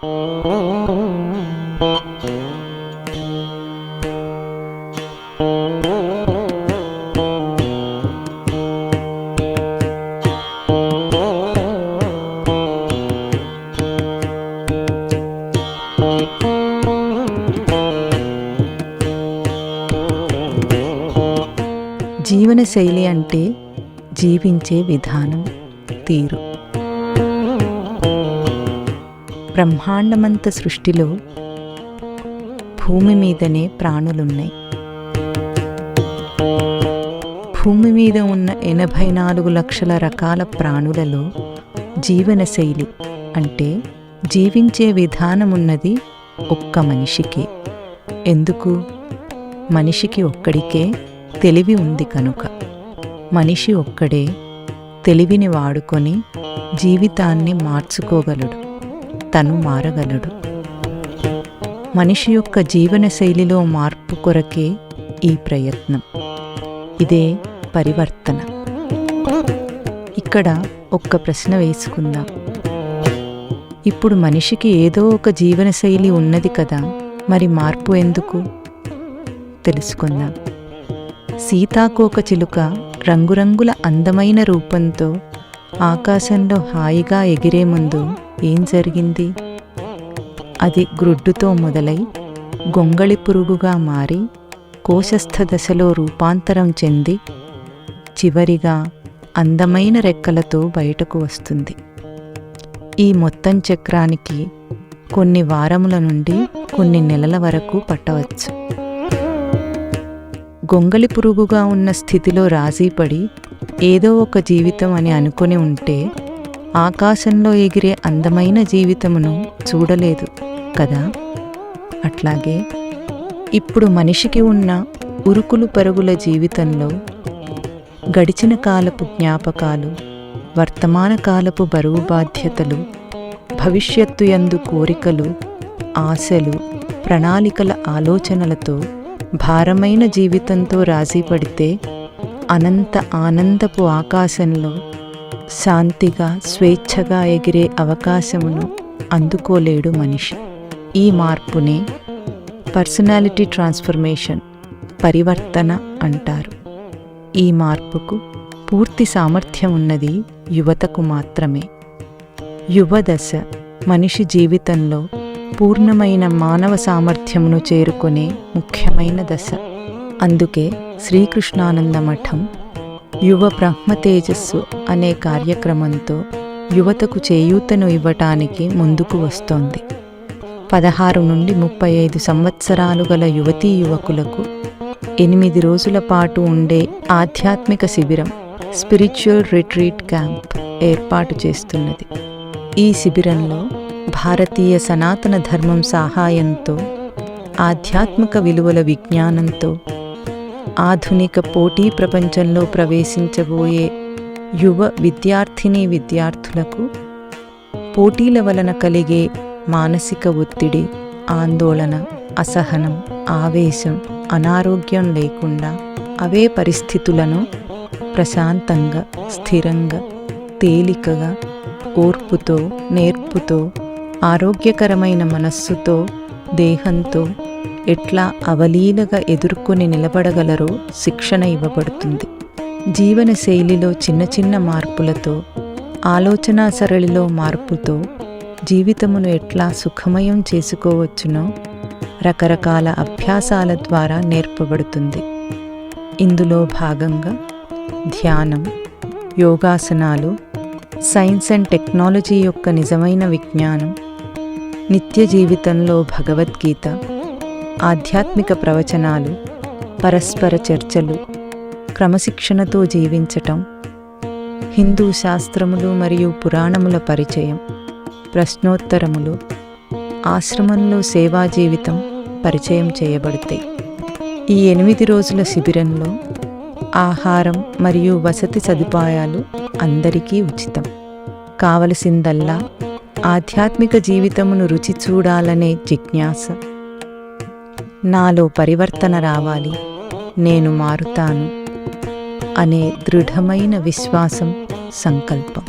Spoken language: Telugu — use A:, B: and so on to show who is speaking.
A: జీవనశైలి అంటే జీవించే విధానం, తీరు. బ్రహ్మాండమంత సృష్టిలో భూమి మీదనే ప్రాణులున్నాయి. భూమి మీద ఉన్న 84 లక్షల రకాల ప్రాణులలో జీవనశైలి అంటే జీవించే విధానం ఉన్నది ఒక్క మనిషికే. ఎందుకు? మనిషికి ఒక్కడికే తెలివి ఉంది కనుక. మనిషి ఒక్కడే తెలివిని వాడుకొని జీవితాన్ని మార్చుకోగలడు, తను మారగలడు. మనిషి యొక్క జీవనశైలిలో మార్పు కొరకే ఈ ప్రయత్నం. ఇదే పరివర్తన. ఇక్కడ ఒక్క ప్రశ్న వేసుకుందాం. ఇప్పుడు మనిషికి ఏదో ఒక జీవనశైలి ఉన్నది కదా, మరి మార్పు ఎందుకు? తెలుసుకుందాం. సీతాకోక చిలుక రంగురంగుల అందమైన రూపంతో ఆకాశంలో హాయిగా ఎగిరే ముందు ఏం జరిగింది? అది గ్రుడ్డుతో మొదలై గొంగళి పురుగుగా మారి కోశస్థ దశలో రూపాంతరం చెంది చివరిగా అందమైన రెక్కలతో బయటకు వస్తుంది. ఈ మొత్తం చక్రానికి కొన్ని వారముల నుండి కొన్ని నెలల వరకు పట్టవచ్చు. గొంగళి పురుగుగా ఉన్న స్థితిలో రాజీపడి ఏదో ఒక జీవితం అని అనుకుని ఉంటే ఆకాశంలో ఎగిరే అందమైన జీవితమును చూడలేదు కదా. అట్లాగే ఇప్పుడు మనిషికి ఉన్న ఉరుకులు పరుగుల జీవితంలో గడిచిన కాలపు జ్ఞాపకాలు, వర్తమాన కాలపు బరువు బాధ్యతలు, భవిష్యత్తు యందు కోరికలు, ఆశలు, ప్రణాళికల ఆలోచనలతో భారమైన జీవితంతో రాజీపడితే అనంత ఆనందపు ఆకాశంలో శాంతిగా స్వేచ్ఛగా ఎగిరే అవకాశమును అందుకోలేడు మనిషి. ఈ మార్పునే పర్సనాలిటీ ట్రాన్స్ఫర్మేషన్, పరివర్తన అంటారు. ఈ మార్పుకు పూర్తి సామర్థ్యం ఉన్నది యువతకు మాత్రమే. యువదశ మనిషి జీవితంలో పూర్ణమైన మానవ సామర్థ్యమును చేరుకునే ముఖ్యమైన దశ. అందుకే శ్రీకృష్ణానంద మఠం యువ బ్రహ్మ తేజస్సు అనే కార్యక్రమంతో యువతకు చేయూతను ఇవ్వటానికి ముందుకు వస్తోంది. 16 నుండి 35 సంవత్సరాలు గల యువతీ యువకులకు 8 రోజుల పాటు ఉండే ఆధ్యాత్మిక శిబిరం, స్పిరిచువల్ రిట్రీట్ క్యాంప్ ఏర్పాటు చేస్తున్నది. ఈ శిబిరంలో భారతీయ సనాతన ధర్మం సహాయంతో, ఆధ్యాత్మిక విలువల విజ్ఞానంతో, ఆధునిక పోటీ ప్రపంచంలో ప్రవేశించబోయే యువ విద్యార్థినీ విద్యార్థులకు పోటీల వలన కలిగే మానసిక ఒత్తిడి, ఆందోళన, అసహనం, ఆవేశం, అనారోగ్యం లేకుండా అవే పరిస్థితులను ప్రశాంతంగా, స్థిరంగా, తేలికగా, ఓర్పుతో, నేర్పుతో, ఆరోగ్యకరమైన మనస్సుతో, దేహంతో ఎట్లా అవలీలగా ఎదుర్కొని నిలబడగలరో శిక్షణ ఇవ్వబడుతుంది. జీవన శైలిలో చిన్న చిన్న మార్పులతో, ఆలోచనా సరళిలో మార్పుతో జీవితమును ఎట్లా సుఖమయం చేసుకోవచ్చునో రకరకాల అభ్యాసాల ద్వారా నేర్పబడుతుంది. ఇందులో భాగంగా ధ్యానం, యోగాసనాలు, సైన్స్ అండ్ టెక్నాలజీ యొక్క నిజమైన విజ్ఞానం, నిత్య జీవితంలో భగవద్గీత, ఆధ్యాత్మిక ప్రవచనాలు, పరస్పర చర్చలు, క్రమశిక్షణతో జీవించటం, హిందూ శాస్త్రములు మరియు పురాణముల పరిచయం, ప్రశ్నోత్తరములు, ఆశ్రమంలో సేవా జీవితం పరిచయం చేయబడతాయి. ఈ 8 రోజుల శిబిరంలో ఆహారం మరియు వసతి సదుపాయాలు అందరికీ ఉచితం. కావలసిందల్లా ఆధ్యాత్మిక జీవితమును రుచి చూడాలనే జిజ్ఞాస, నాలో పరివర్తన రావాలి, నేను మారుతాను అనే దృఢమైన విశ్వాసం, సంకల్పం.